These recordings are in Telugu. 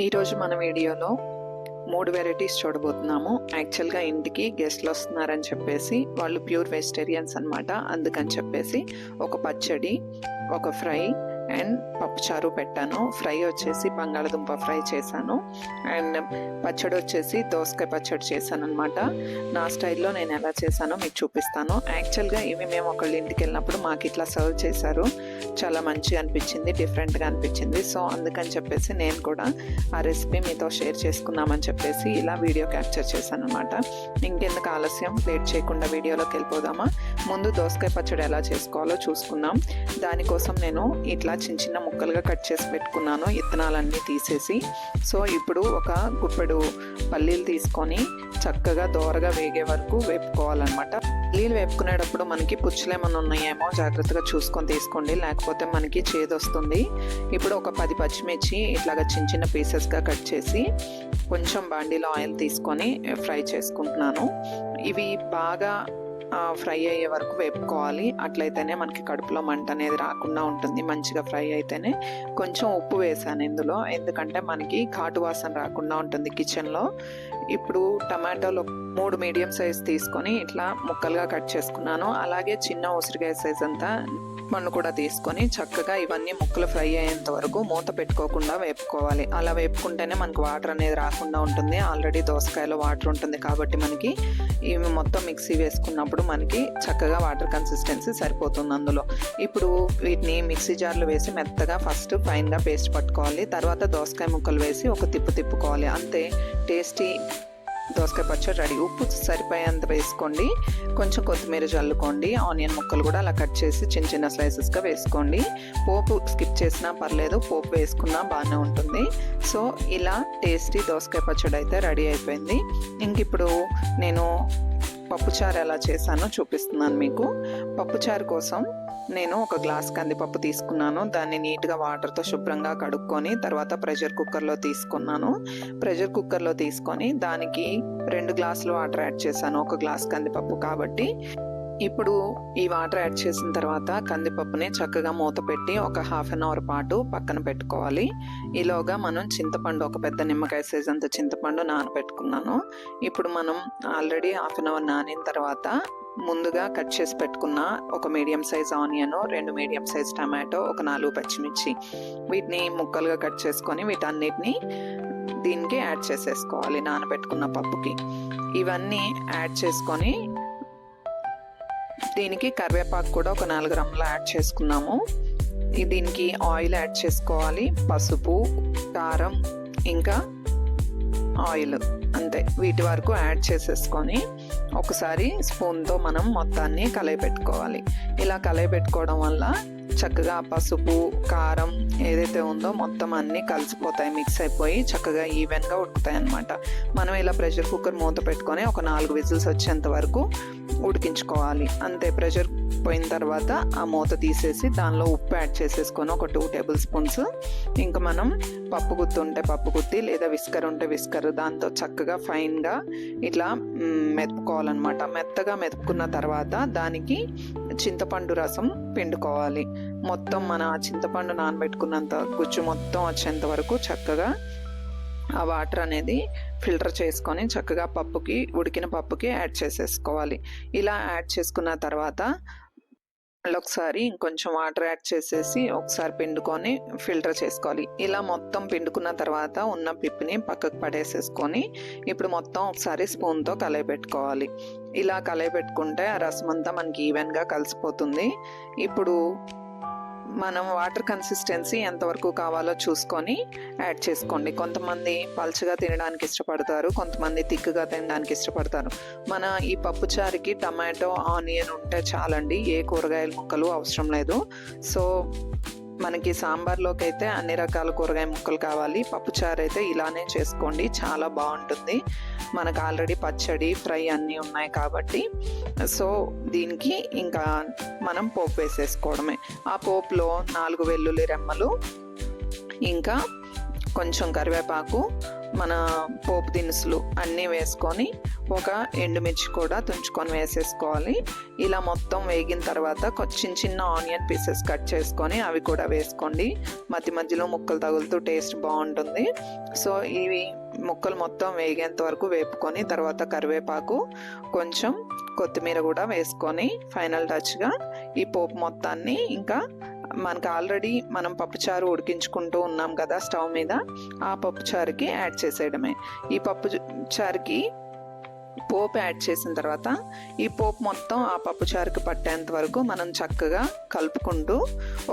ఈరోజు మన వీడియోలో 3 వెరైటీస్ చూడబోతున్నాము. యాక్చువల్గా ఇంటికి గెస్ట్లు వస్తున్నారని చెప్పేసి వాళ్ళు ప్యూర్ వెజిటేరియన్స్ అనమాట. అందుకని చెప్పేసి ఒక పచ్చడి, ఒక ఫ్రై అండ్ పప్పుచారు పెట్టాను. ఫ్రై వచ్చేసి బంగాళదుంప ఫ్రై చేశాను అండ్ పచ్చడి వచ్చేసి దోసకాయ పచ్చడి చేశాను అనమాట. నా స్టైల్లో నేను ఎలా చేశానో మీకు చూపిస్తాను. యాక్చువల్గా ఇవి మేము ఒకళ్ళ ఇంటికి వెళ్ళినప్పుడు మాకు ఇట్లా సర్వ్ చేశారు. చాలా మంచిగా అనిపించింది, డిఫరెంట్గా అనిపించింది. సో అందుకని చెప్పేసి నేను కూడా ఆ రెసిపీ మీతో షేర్ చేసుకుందామని చెప్పేసి ఇలా వీడియో క్యాప్చర్ చేశాను అనమాట. ఇంకెందుకు ఆలస్యం, లేట్ చేయకుండా వీడియోలోకి వెళ్ళిపోదామా. ముందు దోసకాయ పచ్చడి ఎలా చేసుకోవాలో చూసుకుందాం. దానికోసం నేను ఇట్లా చిన్న చిన్న ముక్కలుగా కట్ చేసి పెట్టుకున్నాను, ఇత్తనాలన్నీ తీసేసి. సో ఇప్పుడు ఒక గుప్పెడు పల్లీలు తీసుకొని చక్కగా దోరగా వేగే వరకు వేపుకోవాలన్నమాట. పల్లీలు వేపుకునేటప్పుడు మనకి పుచ్చులు ఏమైనా ఉన్నాయేమో జాగ్రత్తగా చూసుకొని తీసుకోండి, లేకపోతే మనకి చేదొస్తుంది. ఇప్పుడు ఒక 10 పచ్చిమిర్చి ఇట్లాగా చిన్న చిన్న పీసెస్గా కట్ చేసి కొంచెం బాండీలో ఆయిల్ తీసుకొని ఫ్రై చేసుకుంటున్నాను. ఇవి బాగా ఫ్రై అయ్యే వరకు వేపుకోవాలి. అట్లయితేనే మనకి కడుపులో మంట అనేది రాకుండా ఉంటుంది. మంచిగా ఫ్రై అయితేనే. కొంచెం ఉప్పు వేసాను ఇందులో, ఎందుకంటే మనకి ఘాటు వాసన రాకుండా ఉంటుంది కిచెన్లో. ఇప్పుడు టమాటోలు 3 మీడియం సైజ్ తీసుకొని ఇట్లా ముక్కలుగా కట్ చేసుకున్నాను. అలాగే చిన్న ఉసిరికాయ సైజ్ అంతా మన్ను కూడా తీసుకొని చక్కగా ఇవన్నీ ముక్కలు ఫ్రై అయ్యేంత వరకు మూత పెట్టుకోకుండా వేపుకోవాలి. అలా వేపుకుంటేనే మనకు వాటర్ అనేది రాకుండా ఉంటుంది. ఆల్రెడీ దోసకాయలో వాటర్ ఉంటుంది కాబట్టి మనకి ఇవి మొత్తం మిక్సీ వేసుకున్నప్పుడు మనకి చక్కగా వాటర్ కన్సిస్టెన్సీ సరిపోతుంది అందులో. ఇప్పుడు వీటిని మిక్సీ జార్లో వేసి మెత్తగా ఫస్ట్ ఫైన్గా పేస్ట్ పట్టుకోవాలి. తర్వాత దోసకాయ ముక్కలు వేసి ఒక తిప్పుకోవాలి. అంతే, టేస్టీ దోసకాయ పచ్చడి రెడీ. ఉప్పు సరిపోయేంత వేసుకోండి, కొంచెం కొత్తిమీర చల్లుకోండి. ఆనియన్ ముక్కలు కూడా అలా కట్ చేసి చిన్న చిన్న స్లైసెస్గా వేసుకోండి. పోపు స్కిప్ చేసినా పర్లేదు, పోపు వేసుకున్నా బాగానే ఉంటుంది. సో ఇలా టేస్టీ దోసకాయ పచ్చడి అయితే రెడీ అయిపోయింది. ఇంక ఇప్పుడు నేను పప్పుచారు ఎలా చేశానో చూపిస్తున్నాను మీకు. పప్పుచారు కోసం నేను ఒక గ్లాస్ కందిపప్పు తీసుకున్నాను. దాన్ని నీట్గా వాటర్తో శుభ్రంగా కడుక్కొని తర్వాత ప్రెషర్ కుక్కర్లో తీసుకున్నాను. ప్రెషర్ కుక్కర్లో తీసుకొని దానికి 2 గ్లాసులు వాటర్ యాడ్ చేశాను, ఒక గ్లాస్ కందిపప్పు కాబట్టి. ఇప్పుడు ఈ వాటర్ యాడ్ చేసిన తర్వాత కందిపప్పుని చక్కగా మూత పెట్టి ఒక ½ అన్ అవర్ పాటు పక్కన పెట్టుకోవాలి. ఈలోగా మనం చింతపండు, ఒక పెద్ద నిమ్మకాయ సైజ్ అంత చింతపండు నానబెట్టుకున్నాను. ఇప్పుడు మనం ఆల్రెడీ ½ అన్ అవర్ నానిన తర్వాత ముందుగా కట్ చేసి పెట్టుకున్న ఒక medium size onion, 2 medium size tomato, ఒక 4 పచ్చిమిర్చి, వీటిని ముక్కలుగా కట్ చేసుకొని వీటన్నిటిని దీనికి యాడ్ చేసేసుకోవాలి నానబెట్టుకున్న పప్పుకి. ఇవన్నీ యాడ్ చేసుకొని దీనికి కరివేపాకు కూడా ఒక 4 గ్రాములు యాడ్ చేసుకున్నాము. దీనికి ఆయిల్ యాడ్ చేసుకోవాలి, పసుపు, కారం, ఇంకా ఆయిల్, అంతే. వీటి వరకు యాడ్ చేసేసుకొని ఒకసారి స్పూన్తో మనం మొత్తాన్ని కలయపెట్టుకోవాలి. ఇలా కలయపెట్టుకోవడం వల్ల చక్కగా పసుపు, కారం ఏదైతే ఉందో మొత్తం అన్నీ కలిసిపోతాయి, మిక్స్ అయిపోయి చక్కగా ఈవెన్గా ఉడుకుతాయి అన్నమాట. మనం ఇలా ప్రెషర్ కుక్కర్ మూత పెట్టుకొని ఒక 4 విజిల్స్ వచ్చేంత వరకు ఉడికించుకోవాలి. అంతే. ప్రెషర్ పోయిన తర్వాత ఆ మూత తీసేసి దానిలో ఉప్పు యాడ్ చేసేసుకొని ఒక 2 టేబుల్ స్పూన్స్, ఇంకా మనం పప్పు గుత్తి ఉంటే పప్పు గుత్తి, లేదా విస్కర్ ఉంటే విస్కర్, దాంతో చక్కగా ఫైన్గా ఇట్లా మెదుపుకోవాలన్నమాట. మెత్తగా మెదుపుకున్న తర్వాత దానికి చింతపండు రసం పిండుకోవాలి. మొత్తం మన చింతపండు నానబెట్టుకున్నంత గుజ్జు మొత్తం వచ్చేంత వరకు చక్కగా ఆ వాటర్ అనేది ఫిల్టర్ చేసుకొని చక్కగా పప్పుకి, ఉడికిన పప్పుకి యాడ్ చేసేసుకోవాలి. ఇలా యాడ్ చేసుకున్న తర్వాత ఒకసారి ఇంకొంచెం వాటర్ యాడ్ చేసేసి ఒకసారి పిండుకొని ఫిల్టర్ చేసుకోవాలి. ఇలా మొత్తం పిండుకున్న తర్వాత ఉన్న పిప్పిని పక్కకు పడేసేసుకొని ఇప్పుడు మొత్తం ఒకసారి స్పూన్తో కలయపెట్టుకోవాలి. ఇలా కలయపెట్టుకుంటే ఆ రసం అంతా మనకి ఈవెన్గా కలిసిపోతుంది. ఇప్పుడు మనం వాటర్ కన్సిస్టెన్సీ ఎంతవరకు కావాలో చూసుకొని యాడ్ చేసుకోండి. కొంతమంది పల్చగా తినడానికి ఇష్టపడతారు, కొంతమంది తిక్కుగా తినడానికి ఇష్టపడతారు. మన ఈ పప్పుచారుకి టమాటో, ఆనియన్ ఉంటే చాలండి, ఏ కూరగాయల ముక్కలు అవసరం లేదు. సో మనకి సాంబార్లోకి అయితే అన్ని రకాల కూరగాయ ముక్కలు కావాలి. పప్పుచారు అయితే ఇలానే చేసుకోండి, చాలా బాగుంటుంది. మనకు ఆల్రెడీ పచ్చడి, ఫ్రై అన్నీ ఉన్నాయి కాబట్టి. సో దీనికి ఇంకా మనం పోపు వేసేసుకోవడమే. ఆ పోపులో 4 వెల్లుల్లి రెమ్మలు, ఇంకా కొంచెం కరివేపాకు, మన పోపు దినుసులు అన్నీ వేసుకొని ఒక ఎండుమిర్చి కూడా తుంచుకొని వేసేసుకోవాలి. ఇలా మొత్తం వేగిన తర్వాత చిన్న చిన్న ఆనియన్ పీసెస్ కట్ చేసుకొని అవి కూడా వేసుకోండి. మధ్య మధ్యలో ముక్కలు తగులుతూ టేస్ట్ బాగుంటుంది. సో ఇవి ముక్కలు మొత్తం వేగేంత వరకు వేపుకొని తర్వాత కరివేపాకు, కొంచెం కొత్తిమీర కూడా వేసుకొని ఫైనల్ టచ్గా ఈ పోపు మొత్తాన్ని ఇంకా మనకు ఆల్రెడీ మనం పప్పుచారు ఉడికించుకుంటూ ఉన్నాం కదా స్టవ్ మీద, ఆ పప్పుచారుకి యాడ్ చేసేయడమే. ఈ పప్పుచారుకి పోపు యాడ్ చేసిన తర్వాత ఈ పోపు మొత్తం ఆ పప్పుచారుకి పట్టేంత వరకు మనం చక్కగా కలుపుకుంటూ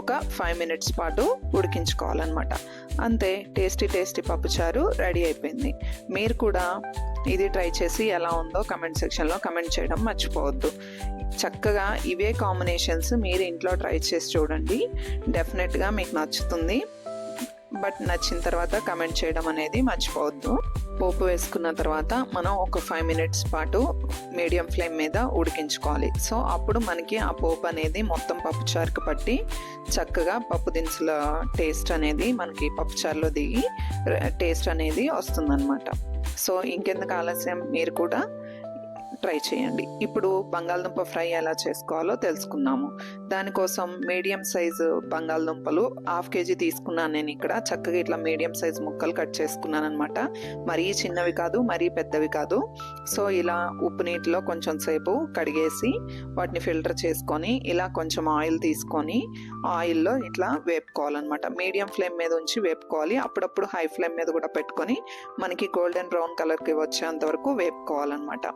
ఒక 5 minutes పాటు ఉడికించుకోవాలన్నమాట. అంతే, టేస్టీ టేస్టీ పప్పుచారు రెడీ అయిపోయింది. మీరు కూడా ఇది ట్రై చేసి ఎలా ఉందో కమెంట్ సెక్షన్లో కమెంట్ చేయడం మర్చిపోవద్దు. చక్కగా ఇవే కాంబినేషన్స్ మీరు ఇంట్లో ట్రై చేసి చూడండి, డెఫినెట్గా మీకు నచ్చుతుంది. బట్ నచ్చిన తర్వాత కమెంట్ చేయడం అనేది మర్చిపోవద్దు. పోపు వేసుకున్న తర్వాత మనం ఒక 5 minutes పాటు మీడియం ఫ్లేమ్ మీద ఉడికించుకోవాలి. సో అప్పుడు మనకి ఆ పోపు అనేది మొత్తం పప్పుచారుకు పట్టి చక్కగా పప్పు దినుసుల టేస్ట్ అనేది మనకి పప్పుచారులో దిగి టేస్ట్ అనేది వస్తుందన్నమాట. సో ఇంకెందుకు ఆలస్యం, మీరు కూడా ట్రై చేయండి. ఇప్పుడు బంగాళదుంప ఫ్రై ఎలా చేసుకోవాలో తెలుసుకుందాము. దానికోసం మీడియం సైజు బంగాళదుంపలు 1/2 kg తీసుకున్నాను నేను ఇక్కడ. చక్కగా ఇట్లా మీడియం సైజు ముక్కలు కట్ చేసుకున్నాను అనమాట. మరీ చిన్నవి కాదు, మరీ పెద్దవి కాదు. సో ఇలా ఉప్పు నీటిలో కొంచెం సేపు కడిగేసి వాటిని ఫిల్టర్ చేసుకొని ఇలా కొంచెం ఆయిల్ తీసుకొని ఆయిల్లో ఇట్లా వేపుకోవాలన్నమాట. మీడియం ఫ్లేమ్ మీద ఉంచి వేపుకోవాలి. అప్పుడప్పుడు హై ఫ్లేమ్ మీద కూడా పెట్టుకొని మనకి గోల్డెన్ బ్రౌన్ కలర్కి వచ్చేంత వరకు వేపుకోవాలన్నమాట.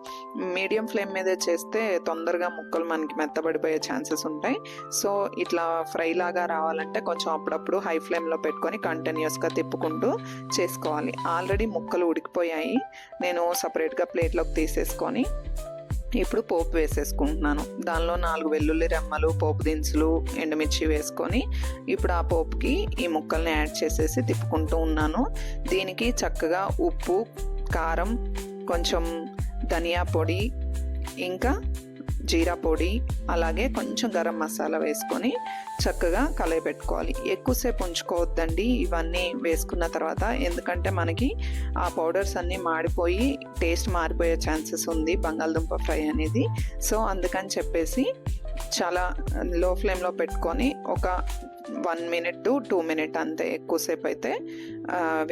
మీడియం ఫ్లేమ్ మీద చేస్తే తొందరగా ముక్కలు మనకి మెత్తబడిపోయే ఛాన్సెస్ ఉంటాయి. సో ఇట్లా ఫ్రై లాగా రావాలంటే కొంచెం అప్పుడప్పుడు హై ఫ్లేమ్లో పెట్టుకొని కంటిన్యూస్గా తిప్పుకుంటూ చేసుకోవాలి. ఆల్రెడీ ముక్కలు ఉడికిపోయాయి. నేను సపరేట్గా ప్లేట్లోకి తీసేసుకొని ఇప్పుడు పోపు వేసేసుకుంటున్నాను. దానిలో 4 వెల్లుల్లి రెమ్మలు, పోపు దినుసులు, ఎండుమిర్చి వేసుకొని ఇప్పుడు ఆ పోపుకి ఈ ముక్కల్ని యాడ్ చేసేసి తిప్పుకుంటూ ఉన్నాను. దీనికి చక్కగా ఉప్పు, కారం, కొంచెం ధనియా పొడి, ఇంకా జీరా పొడి, అలాగే కొంచెం గరం మసాలా వేసుకొని చక్కగా కలయపెట్టుకోవాలి. ఎక్కువసేపు ఉంచుకోవద్దండి ఇవన్నీ వేసుకున్న తర్వాత, ఎందుకంటే మనకి ఆ పౌడర్స్ అన్నీ మాడిపోయి టేస్ట్ మారిపోయే ఛాన్సెస్ ఉంది బంగాళదుంప ఫ్రై అనేది. సో అందుకని చెప్పేసి చాలా లో ఫ్లేమ్లో పెట్టుకొని ఒక 1 minute to 2 minutes అంతే, ఎక్కువసేపు అయితే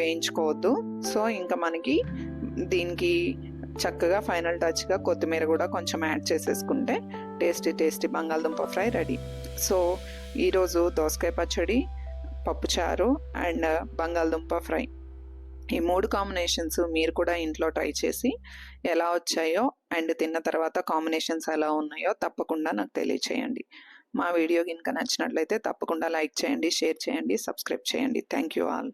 వేయించుకోవద్దు. సో ఇంకా మనకి దీనికి చక్కగా ఫైనల్ టచ్గా కొత్తిమీర కూడా కొంచెం యాడ్ చేసేసుకుంటే టేస్టీ టేస్టీ బంగాళదుంప ఫ్రై రెడీ. సో ఈరోజు దోసకాయ పచ్చడి, పప్పుచారు అండ్ బంగాళదుంప ఫ్రై, ఈ 3 కాంబినేషన్స్ మీరు కూడా ఇంట్లో ట్రై చేసి ఎలా వచ్చాయో అండ్ తిన్న తర్వాత కాంబినేషన్స్ ఎలా ఉన్నాయో తప్పకుండా నాకు తెలియచేయండి. మా వీడియో కనుక నచ్చినట్లయితే తప్పకుండా లైక్ చేయండి, షేర్ చేయండి, సబ్స్క్రైబ్ చేయండి. Thank you all.